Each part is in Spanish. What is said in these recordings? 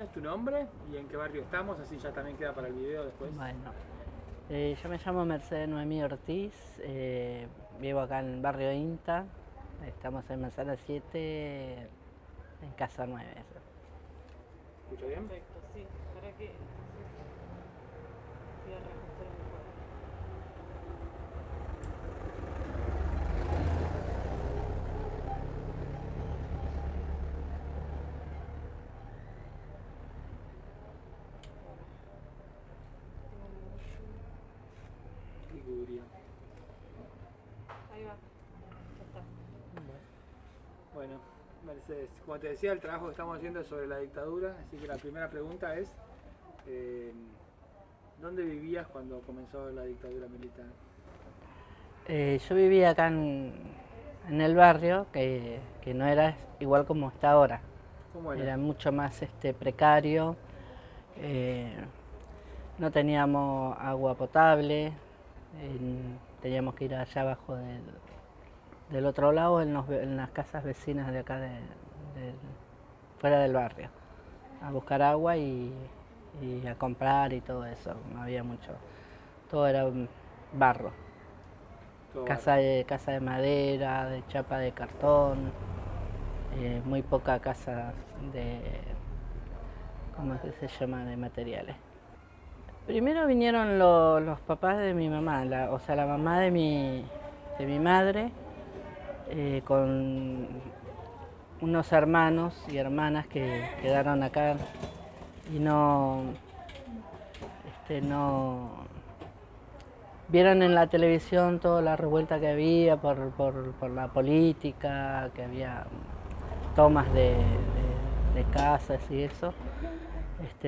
¿Es tu nombre y en qué barrio estamos? Así ya también queda para el video después. Bueno, yo me llamo Mercedes Noemí Ortiz, vivo acá en el barrio INTA, estamos en Manzana 7, en Casa 9. ¿Escucho bien? Perfecto, sí. ¿Para qué? Entonces voy a reajustar un poco. Liguria. Ahí va. Ya está. Bueno, Mercedes, como te decía, el trabajo que estamos haciendo es sobre la dictadura, así que la primera pregunta es, eh, ¿dónde vivías cuando comenzó la dictadura militar? Yo vivía acá en el barrio, que no era igual como está ahora, ¿Cómo era? era mucho más precario, eh, no teníamos agua potable, teníamos que ir allá abajo del otro lado, en las casas vecinas de acá, fuera del barrio, a buscar agua y a comprar y todo eso. No había mucho, todo era barro. Todo Casa de madera, de chapa de cartón, muy poca casa de, ¿cómo es que se llama?, de materiales. Primero vinieron los papás de mi mamá, o sea, la mamá de mi madre, con unos hermanos y hermanas que quedaron acá y no vieron en la televisión toda la revuelta que había por la política, que había tomas de casas y eso.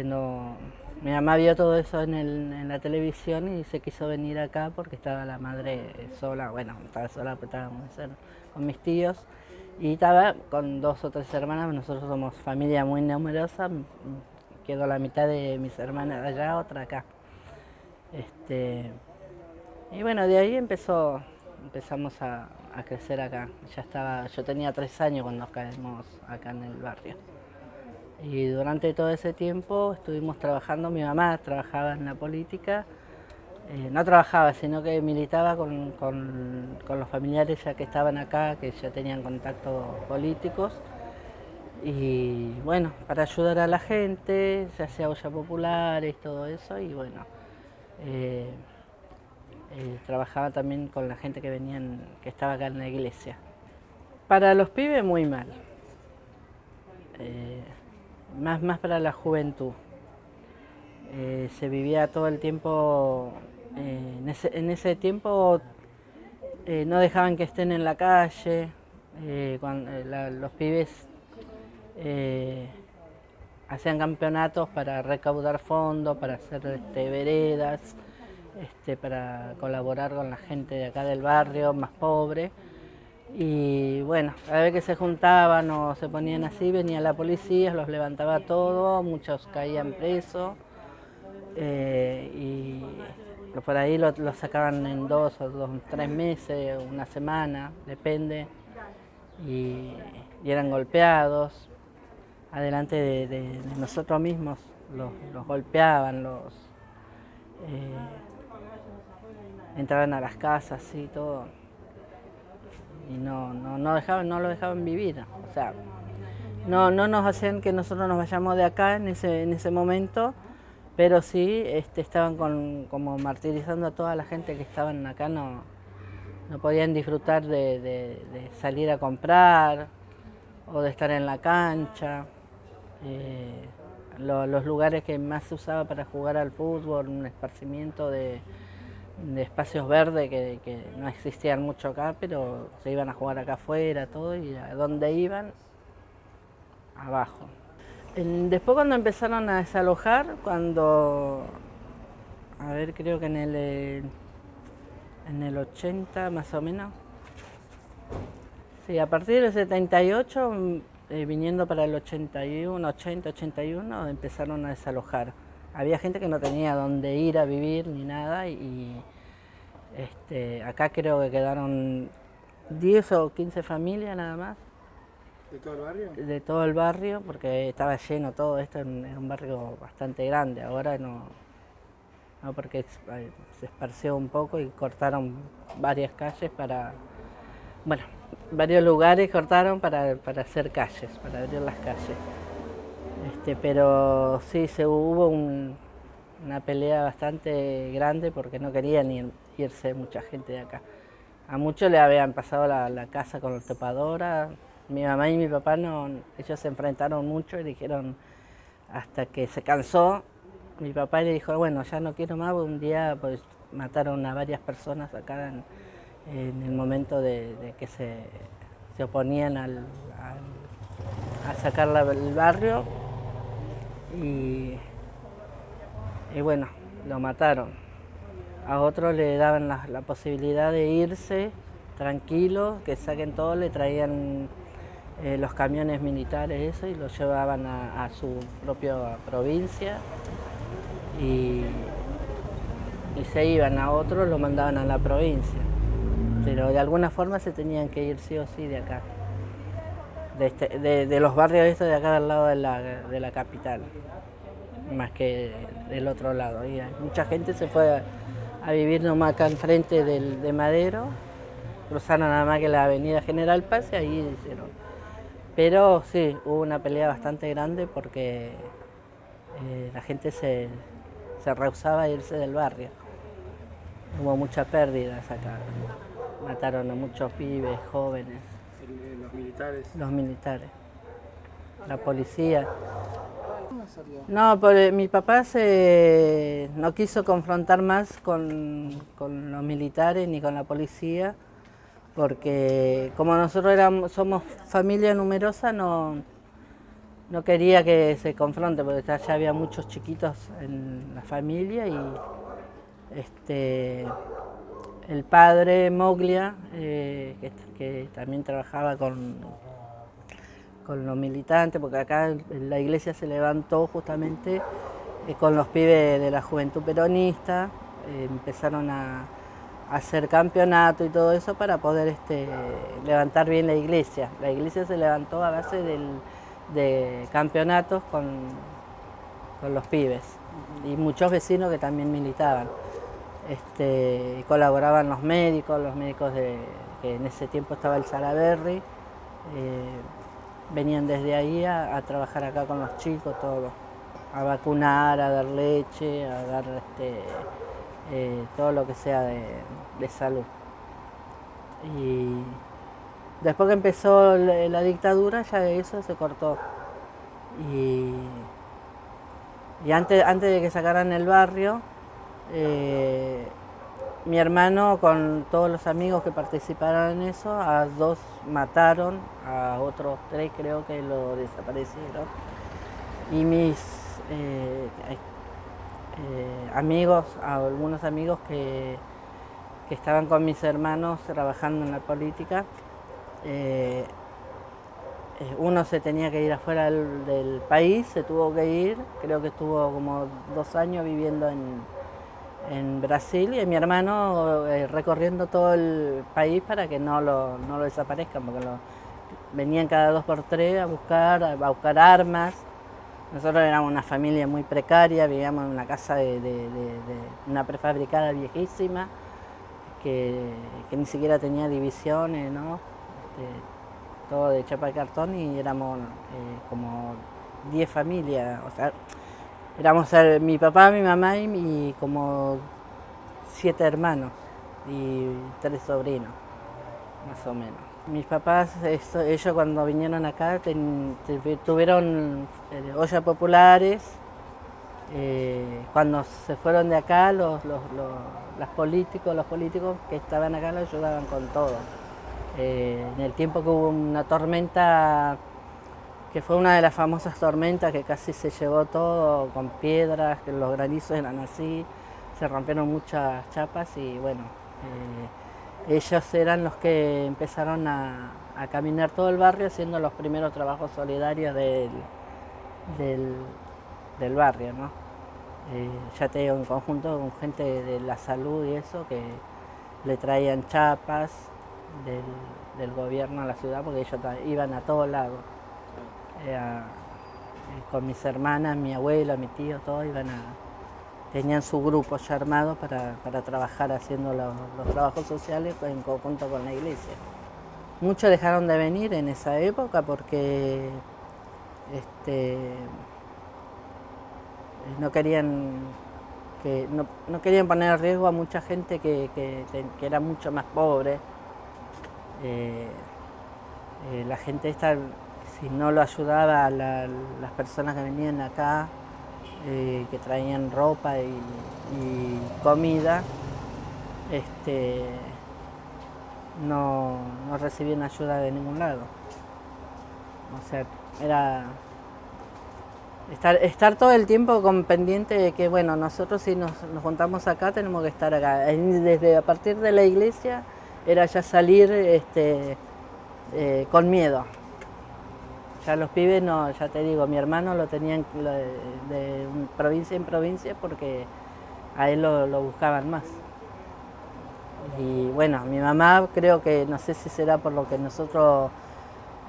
No, mi mamá vio todo eso en la televisión y se quiso venir acá porque estaba la madre sola, bueno, estaba sola, pero estaba con mis tíos y estaba con 2 o 3 hermanas. Nosotros somos familia muy numerosa, quedó la mitad de mis hermanas allá, otra acá. Y bueno, de ahí empezamos a crecer acá. Yo tenía 3 años cuando caímos acá en el barrio. Y durante todo ese tiempo estuvimos trabajando, mi mamá trabajaba en la política, no trabajaba, sino que militaba con los familiares ya que estaban acá, que ya tenían contactos políticos. Y bueno, para ayudar a la gente, se hacía olla populares, todo eso, y bueno, eh, trabajaba también con la gente que estaba acá en la iglesia. Para los pibes muy mal, eh, más para la juventud. Se vivía todo el tiempo, en ese tiempo no dejaban que estén en la calle, los pibes eh, hacían campeonatos para recaudar fondos, para hacer veredas, para colaborar con la gente de acá del barrio más pobre. Y bueno, cada vez que se juntaban o se ponían así, venía la policía, los levantaba todo, muchos caían presos. Y por ahí lo sacaban en 2 o 3 meses, una semana, depende, y, y eran golpeados adelante de nosotros mismos, los golpeaban, entraban a las casas y todo, y no lo dejaban vivir, o sea, no nos hacían que nosotros nos vayamos de acá en ese momento, pero sí estaban como martirizando a toda la gente que estaban acá, no podían disfrutar de salir a comprar o de estar en la cancha. Los lugares que más se usaba para jugar al fútbol, un esparcimiento de espacios verdes que no existían mucho acá, pero se iban a jugar acá afuera, todo, y a donde iban, abajo. Después cuando empezaron a desalojar, creo que en el 80 más o menos, sí, a partir del 78, viniendo para el 81, 80, 81, empezaron a desalojar. Había gente que no tenía dónde ir a vivir ni nada, y acá creo que quedaron 10 o 15 familias nada más. ¿De todo el barrio? de todo el barrio, porque estaba lleno todo esto, era un barrio bastante grande, ahora no, no porque se esparció un poco y cortaron varias calles para, bueno, varios lugares cortaron para hacer calles, para abrir las calles. Pero sí, hubo una pelea bastante grande porque no querían irse mucha gente de acá. A muchos le habían pasado la casa con la topadora. Mi mamá y mi papá no, ellos se enfrentaron mucho y dijeron, hasta que se cansó, mi papá le dijo, bueno, ya no quiero más, un día pues mataron a varias personas acá en el momento de que se oponían a sacar el barrio y bueno, lo mataron. A otros le daban la posibilidad de irse tranquilos, que saquen todo, le traían los camiones militares eso y los llevaban a su propia provincia y se iban. A otros lo mandaban a la provincia, pero de alguna forma se tenían que ir sí o sí de acá, de los barrios estos de acá del lado de la capital, más que del otro lado. Y mucha gente se fue a vivir nomás acá enfrente de Madero, cruzaron nada más que la avenida General Paz y ahí hicieron. Pero sí, hubo una pelea bastante grande porque la gente se rehusaba a irse del barrio. Hubo muchas pérdidas acá, mataron a muchos pibes, jóvenes. Los militares. Los militares, la policía. ¿Cómo salió? No, mi papá no quiso confrontar más con los militares ni con la policía, porque como nosotros somos familia numerosa, no quería que se confronte, porque ya había muchos chiquitos en la familia y el padre Moglia, que también trabajaba con los militantes, porque acá la iglesia se levantó justamente con los pibes de la juventud peronista, empezaron a hacer campeonato y todo eso para poder levantar bien la iglesia. La iglesia se levantó a base de campeonatos con los pibes y muchos vecinos que también militaban. Colaboraban los médicos que en ese tiempo estaba el Salaberry, venían desde ahí a trabajar acá con los chicos, todos, a vacunar, a dar leche, a dar todo lo que sea de salud. Y después que empezó la dictadura, ya eso se cortó. Y antes de que sacaran el barrio, mi hermano con todos los amigos que participaron en eso, a 2 mataron, a otros 3 creo que lo desaparecieron. Y mis amigos, algunos amigos que estaban con mis hermanos trabajando en la política, uno se tenía que ir afuera del país, se tuvo que ir, creo que estuvo como 2 años viviendo en Brasil, y mi hermano recorriendo todo el país para que no lo desaparezcan, porque venían cada 2 por 3 a buscar armas. Nosotros éramos una familia muy precaria, vivíamos en una casa de una prefabricada viejísima, que ni siquiera tenía divisiones, ¿no? Todo de chapa de cartón, y éramos como 10 familias, o sea, éramos mi papá, mi mamá y como 7 hermanos y 3 sobrinos, más o menos. Mis papás, ellos cuando vinieron acá tuvieron ollas populares. Cuando se fueron de acá, los políticos que estaban acá los ayudaban con todo. En el tiempo que hubo una tormenta, que fue una de las famosas tormentas que casi se llevó todo con piedras, que los granizos eran así, se rompieron muchas chapas y bueno, ellos eran los que empezaron a caminar todo el barrio haciendo los primeros trabajos solidarios del barrio, ¿no? Ya te digo, en conjunto con gente de la salud y eso, que le traían chapas del gobierno a la ciudad, porque ellos iban a todos lados. Con mis hermanas, mi abuela, mi tío, todos tenían su grupo ya armado para trabajar haciendo los trabajos sociales en conjunto con la iglesia. Muchos dejaron de venir en esa época porque no querían poner en riesgo a mucha gente que era mucho más pobre. La gente esta, si no lo ayudaba a las personas que venían acá, que traían ropa y comida, no recibían ayuda de ningún lado. O sea, era estar todo el tiempo con pendiente de que, bueno, nosotros si nos juntamos acá tenemos que estar acá. A partir de la iglesia era ya salir con miedo. Ya los pibes no, ya te digo, mi hermano lo tenían de provincia en provincia porque a él lo buscaban más. Y bueno, mi mamá creo que, no sé si será por lo que nosotros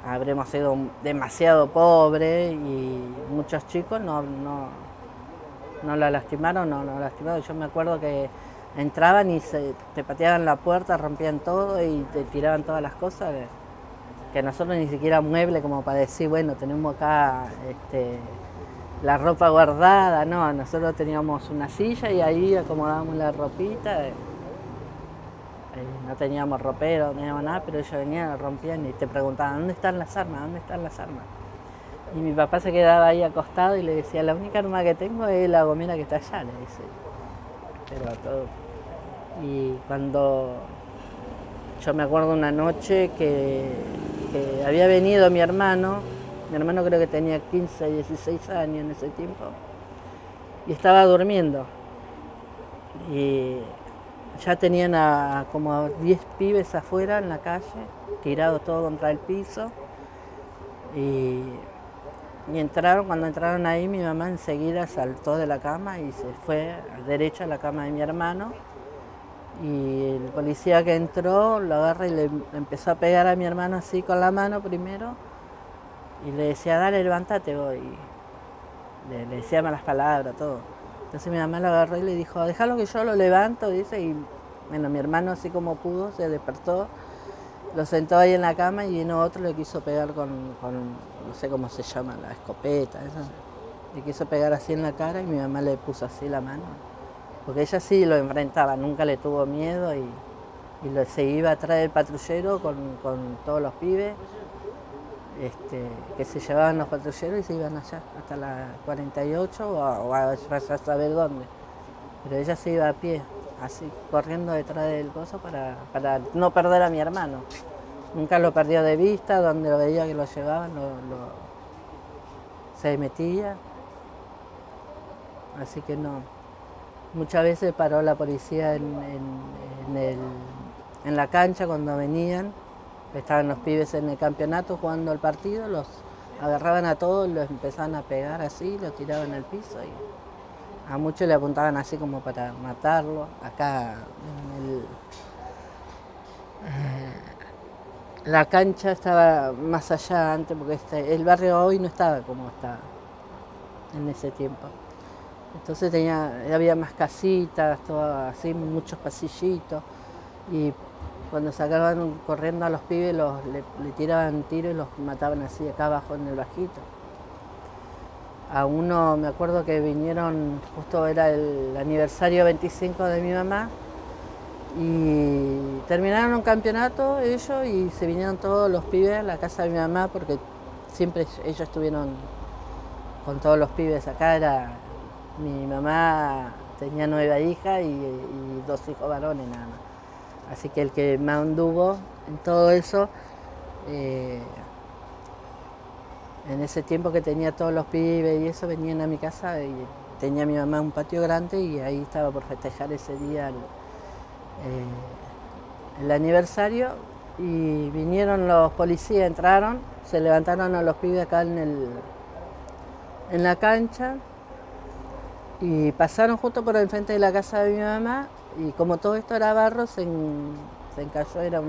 habremos sido demasiado pobres y muchos chicos no la lastimaron, no lastimaron. Yo me acuerdo que entraban y te pateaban la puerta, rompían todo y te tiraban todas las cosas. Que nosotros ni siquiera mueble como para decir, bueno, tenemos acá la ropa guardada, no, nosotros teníamos una silla y ahí acomodábamos la ropita. No teníamos ropero, no teníamos nada, pero ellos venían, rompían y te preguntaban, ¿dónde están las armas? ¿Dónde están las armas? Y mi papá se quedaba ahí acostado y le decía, la única arma que tengo es la gomera que está allá, le dice. Pero todo. Y cuando yo me acuerdo una noche que había venido mi hermano creo que tenía 15, 16 años en ese tiempo, y estaba durmiendo. Y ya tenían como 10 pibes afuera en la calle, tirados todo contra el piso. Y cuando entraron ahí, mi mamá enseguida saltó de la cama y se fue derecha a la cama de mi hermano. Y el policía que entró lo agarra y le empezó a pegar a mi hermano así con la mano primero. Y le decía, dale, levántate vos. Y le decía malas palabras, todo. Entonces mi mamá lo agarró y le dijo, déjalo que yo lo levanto, dice. Y bueno, mi hermano así como pudo, se despertó, lo sentó ahí en la cama y vino otro, le quiso pegar con no sé cómo se llama, la escopeta, eso. Le quiso pegar así en la cara y mi mamá le puso así la mano. Porque ella sí lo enfrentaba, nunca le tuvo miedo y se iba atrás del patrullero con todos los pibes que se llevaban los patrulleros y se iban allá, hasta la 48 o a saber dónde. Pero ella se iba a pie, así, corriendo detrás del coso para no perder a mi hermano. Nunca lo perdió de vista, donde lo veía que lo llevaban, se metía. Así que no. Muchas veces paró la policía en la cancha cuando venían. Estaban los pibes en el campeonato jugando el partido, los agarraban a todos, los empezaban a pegar así, los tiraban al piso y a muchos le apuntaban así como para matarlo. Acá la cancha estaba más allá antes, porque el barrio hoy no estaba como estaba en ese tiempo. Entonces había más casitas, todo así, muchos pasillitos, y cuando sacaban corriendo a los pibes le tiraban tiros y los mataban así acá abajo en el bajito. A uno me acuerdo que vinieron, justo era el aniversario 25 de mi mamá, y terminaron un campeonato ellos y se vinieron todos los pibes a la casa de mi mamá, porque siempre ellos estuvieron con todos los pibes. Acá mi mamá tenía 9 hijas y 2 hijos varones nada más. Así que el que más anduvo en todo eso, en ese tiempo que tenía todos los pibes y eso, venían a mi casa y tenía mi mamá un patio grande y ahí estaba por festejar ese día el aniversario, y vinieron los policías, entraron, se levantaron a los pibes acá en la cancha y pasaron justo por el frente de la casa de mi mamá, y como todo esto era barro, se encalló, era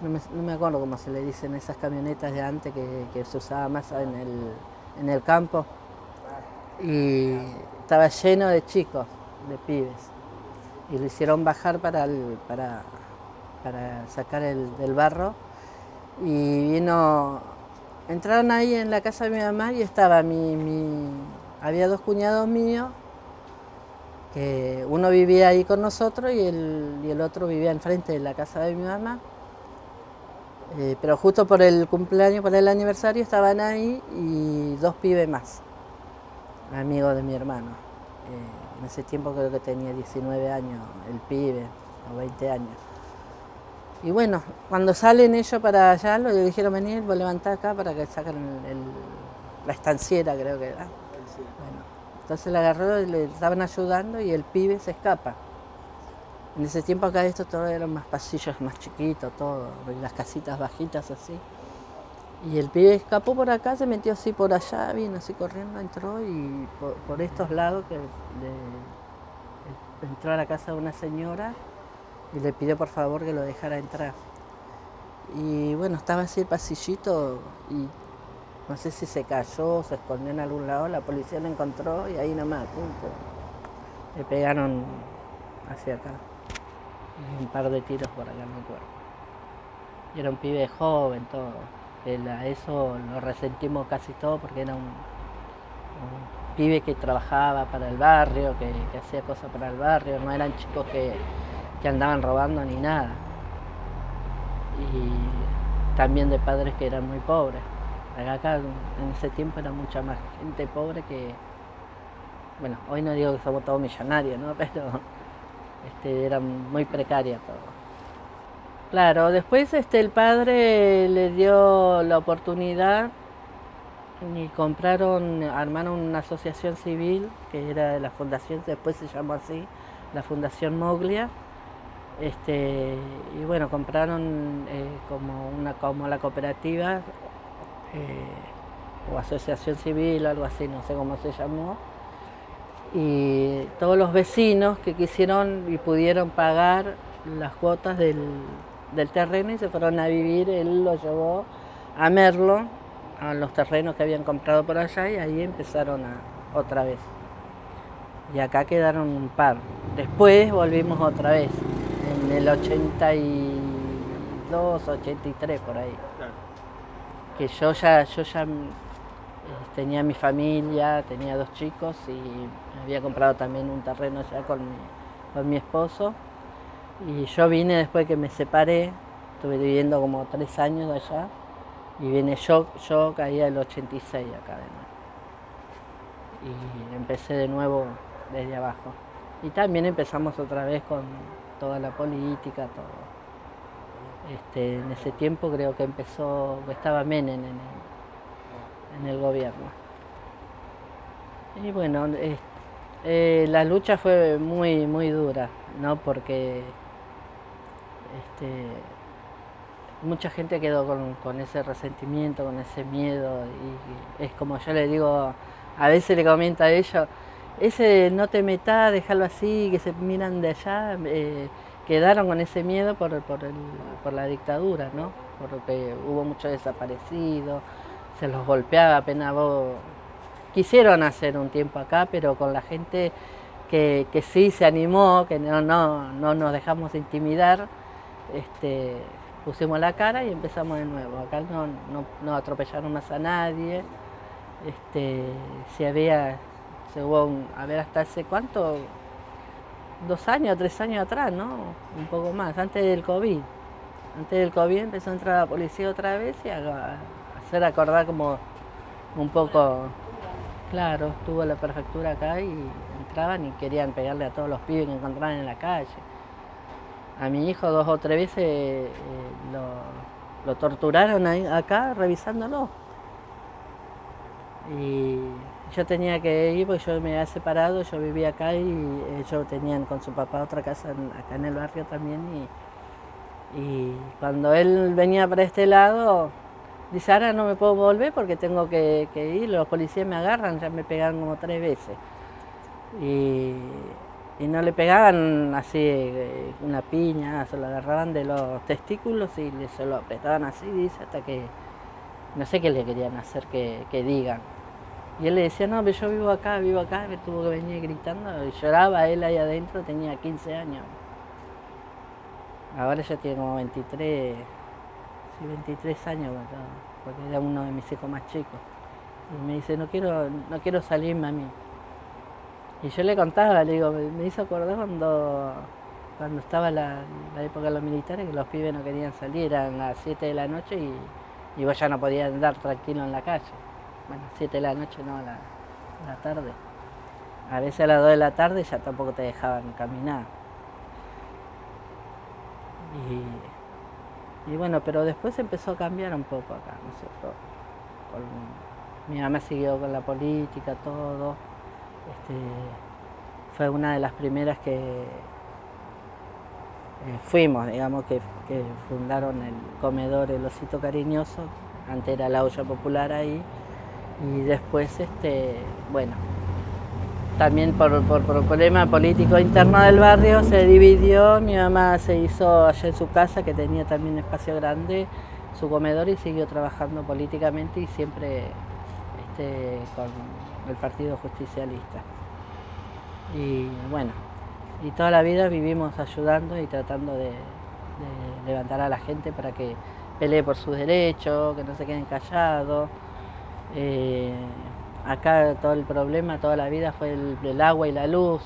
no me acuerdo cómo se le dicen esas camionetas de antes que se usaba más en el campo. Y estaba lleno de chicos, de pibes. Y lo hicieron bajar para sacar del barro. Y entraron ahí en la casa de mi mamá y estaba había 2 cuñados míos, que uno vivía ahí con nosotros y el otro vivía enfrente de la casa de mi mamá. Pero justo por el cumpleaños, por el aniversario, estaban ahí y 2 pibes más, amigos de mi hermano. En ese tiempo creo que tenía 19 años el pibe, o 20 años. Y bueno, cuando salen ellos para allá, le dijeron, vení, vos levantá acá para que saquen la estanciera, creo que era. Bueno, entonces le agarró, le estaban ayudando y el pibe se escapa. En ese tiempo acá esto todo eran más pasillos más chiquitos, todo, las casitas bajitas así. Y el pibe escapó por acá, se metió así por allá, vino así corriendo, entró y por estos lados entró a la casa de una señora y le pidió por favor que lo dejara entrar. Y bueno, estaba así el pasillito y no sé si se cayó, se escondió en algún lado, la policía lo encontró y ahí nomás, punto. Le pegaron hacia acá. Y un par de tiros por acá en el cuerpo. Y era un pibe joven, todo. Eso lo resentimos casi todo porque era un pibe que trabajaba para el barrio, que hacía cosas para el barrio, no eran chicos que andaban robando ni nada. Y también de padres que eran muy pobres. Acá en ese tiempo era mucha más gente pobre que... Bueno, hoy no digo que somos todos millonarios, ¿no? Pero era muy precaria todo. Claro, después el padre le dio la oportunidad y armaron una asociación civil que era de la fundación, después se llamó así, la Fundación Moglia. Y bueno, compraron como la cooperativa o asociación civil, algo así, no sé cómo se llamó. Y todos los vecinos que quisieron y pudieron pagar las cuotas del terreno y se fueron a vivir, él lo llevó a Merlo, a los terrenos que habían comprado por allá y ahí empezaron otra vez. Y acá quedaron un par. Después volvimos otra vez, en el 82, 83 por ahí. Claro. Que yo ya tenía mi familia, tenía 2 chicos y había comprado también un terreno ya con mi esposo. Y yo vine después que me separé, estuve viviendo como 3 años allá y vine yo caí el 86 acá de nuevo. Y empecé de nuevo desde abajo. Y también empezamos otra vez con toda la política, todo. En ese tiempo creo que estaba Menem en el gobierno. Y bueno, la lucha fue muy, muy dura, ¿no? Porque mucha gente quedó con ese resentimiento, con ese miedo, y es como yo le digo, a veces le comento a ellos, ese no te metas, déjalo así, que se miran de allá, quedaron con ese miedo por la dictadura, ¿no? Porque hubo muchos desaparecidos, se los golpeaba apenas vos. Quisieron hacer un tiempo acá, pero con la gente que sí se animó, que no nos dejamos intimidar, pusimos la cara y empezamos de nuevo. Acá no atropellaron más a nadie. Se hubo a ver hasta hace cuánto, 2 años, 3 años atrás, ¿no? Un poco más, antes del COVID. Antes del COVID empezó a entrar la policía otra vez y a hacer acordar como un poco. Claro, estuvo la prefectura acá y entraban y querían pegarle a todos los pibes que encontraban en la calle. A mi hijo 2 o 3 veces lo torturaron acá revisándolo. Y yo tenía que ir porque yo me había separado, yo vivía acá y ellos tenían con su papá otra casa acá en el barrio también. Y cuando él venía para este lado, dice, ahora no me puedo volver porque tengo que ir, los policías me agarran, ya me pegaron como 3 veces. Y y no le pegaban así una piña, se lo agarraban de los testículos y se lo apretaban así, dice, hasta que no sé qué le querían hacer que digan. Y él le decía, no, pero yo vivo acá, me tuvo que venir gritando, y lloraba él ahí adentro, tenía 15 años. Ahora ya tiene como 23, sí, 23 años, porque era uno de mis hijos más chicos. Y me dice, no quiero salir, mami. Y yo le contaba, le digo, me hizo acordar cuando estaba la época de los militares, que los pibes no querían salir, eran las 7 de la noche y vos ya no podías andar tranquilo en la calle. Bueno, 7 de la noche no, la tarde. A veces a las 2 de la tarde ya tampoco te dejaban caminar. Y bueno, pero después empezó a cambiar un poco acá, nosotros. Mi mamá siguió con la política, todo. Fue una de las primeras que fuimos, digamos, que fundaron el comedor El Osito Cariñoso, antes era la olla popular ahí, y después, bueno, también por problema político interno del barrio se dividió, mi mamá se hizo allá en su casa, que tenía también espacio grande, su comedor, y siguió trabajando políticamente y siempre con el Partido Justicialista. Y bueno, y toda la vida vivimos ayudando y tratando de levantar a la gente para que pelee por sus derechos, que no se queden callados. Acá todo el problema, toda la vida fue el agua y la luz.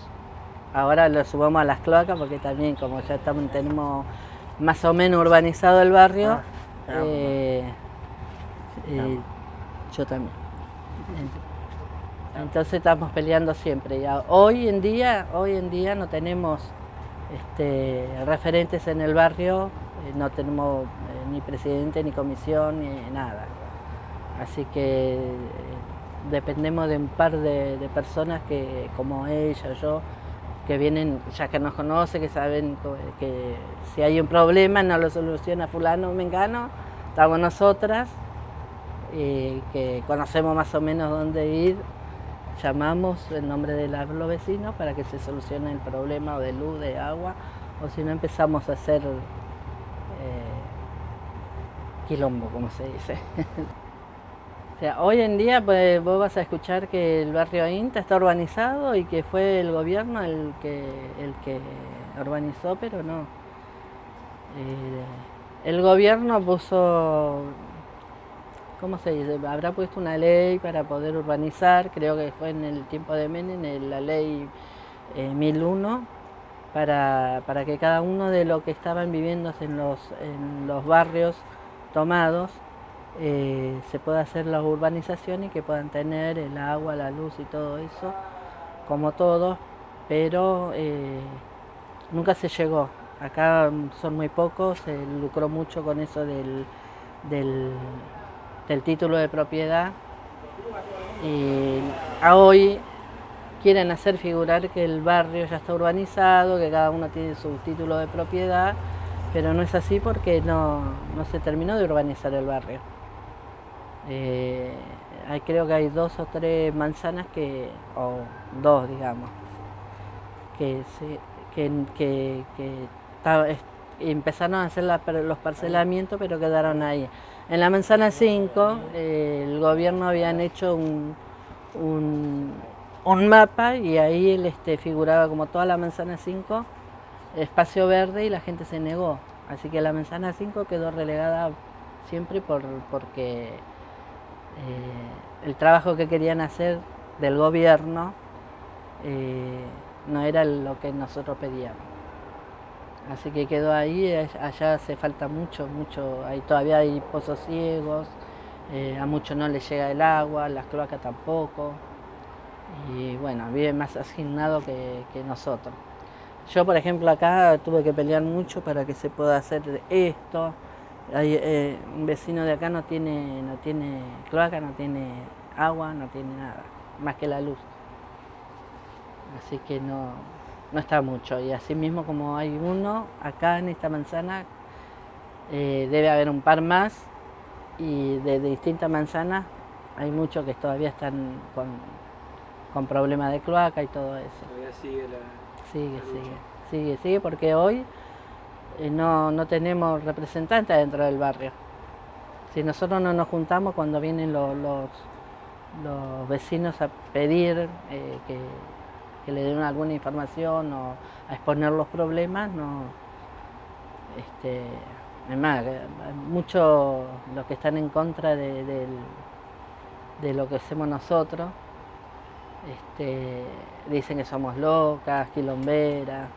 Ahora lo sumamos a las cloacas porque también como ya tenemos más o menos urbanizado el barrio, yo también. Entonces estamos peleando siempre. Ya hoy en día no tenemos referentes en el barrio, no tenemos ni presidente, ni comisión, ni nada. Así que dependemos de un par de personas que, como ella, yo, que vienen, ya que nos conoce, que saben que si hay un problema no lo soluciona fulano o mengano, estamos nosotras, que conocemos más o menos dónde ir, llamamos en nombre de los vecinos para que se solucione el problema o de luz, de agua, o si no empezamos a hacer quilombo, como se dice. O sea, hoy en día pues, vos vas a escuchar que el barrio INTA está urbanizado y que fue el gobierno el que urbanizó, pero no. El gobierno puso, ¿cómo se dice? Habrá puesto una ley para poder urbanizar, creo que fue en el tiempo de Menem, la ley 1001, para que cada uno de los que estaban viviendo en los barrios tomados se pueda hacer la urbanización y que puedan tener el agua, la luz y todo eso, como todos, pero nunca se llegó. Acá son muy pocos, se lucró mucho con eso del título de propiedad, y hoy quieren hacer figurar que el barrio ya está urbanizado, que cada uno tiene su título de propiedad, pero no es así porque no se terminó de urbanizar el barrio. Creo que hay 2 o 3 manzanas o 2 digamos, que empezaron a hacer los parcelamientos, pero quedaron ahí. En la manzana 5 el gobierno habían hecho un mapa y ahí él figuraba como toda la manzana 5, espacio verde, y la gente se negó. Así que la manzana 5 quedó relegada siempre porque el trabajo que querían hacer del gobierno no era lo que nosotros pedíamos. Así que quedó ahí, allá hace falta mucho, todavía hay pozos ciegos, a muchos no les llega el agua, las cloacas tampoco, y bueno, vive más asignado que nosotros. Yo, por ejemplo, acá tuve que pelear mucho para que se pueda hacer esto. Un vecino de acá no tiene cloaca, no tiene agua, no tiene nada, más que la luz. Así que no está mucho. Y así mismo como hay uno, acá en esta manzana debe haber un par más, y de distintas manzanas hay muchos que todavía están con problemas de cloaca y todo eso. Todavía sigue sigue porque hoy no tenemos representantes dentro del barrio. Si nosotros no nos juntamos cuando vienen los vecinos a pedir que le den alguna información o a exponer los problemas, no, es más, muchos los que están en contra de lo que hacemos nosotros, dicen que somos locas, quilomberas.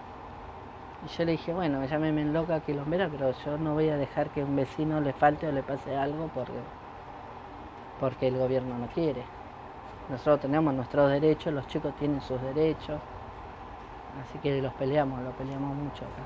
Y yo le dije, bueno, llámeme loca, quilombera, pero yo no voy a dejar que a un vecino le falte o le pase algo porque el gobierno no quiere. Nosotros tenemos nuestros derechos, los chicos tienen sus derechos, así que lo peleamos mucho acá.